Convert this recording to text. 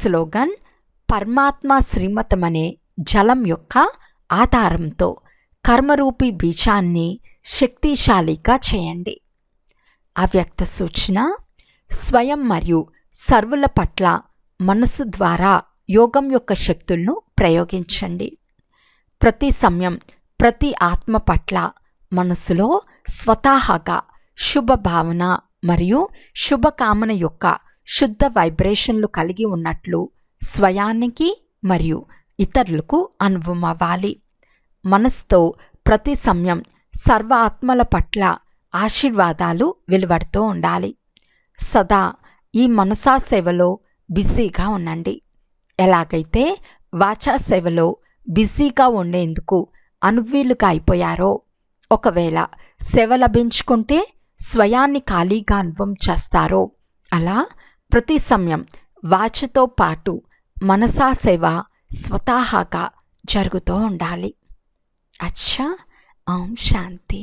Slogan: పరమాత్మ శ్రీమతమనే జలం యొక్క ఆధారంతో కర్మరూపి బీజాన్ని శక్తిశాలిగా చేయండి. అవ్యక్త సూచన: స్వయం మరియు సర్వుల పట్ల మనసు ద్వారా యోగం యొక్క శక్తులను ప్రయోగించండి. ప్రతి సమయం ప్రతి ఆత్మ పట్ల మనసులో స్వతహాగా శుభ భావన మరియు శుభకామన యొక్క శుద్ధ వైబ్రేషన్లు కలిగి ఉన్నట్లు స్వయానికి మరియు ఇతరులకు అనుభవం అవ్వాలి. మనసుతో ప్రతి సమయం సర్వ ఆత్మల పట్ల ఆశీర్వాదాలు వెలువడుతూ ఉండాలి. సదా ఈ మనసా సేవలో బిజీగా ఉండండి. ఎలాగైతే వాచా సేవలో బిజీగా ఉండేందుకు అనువీలుగా అయిపోయారో, ఒకవేళ సేవ లభించుకుంటే స్వయాన్ని ఖాళీగా అనుభవం చేస్తారో, అలా ప్రతి సమయం వాచతో పాటు మనసా సేవ స్వతహాగా జరుగుతూ ఉండాలి. అచ్చా. ఓం శాంతి.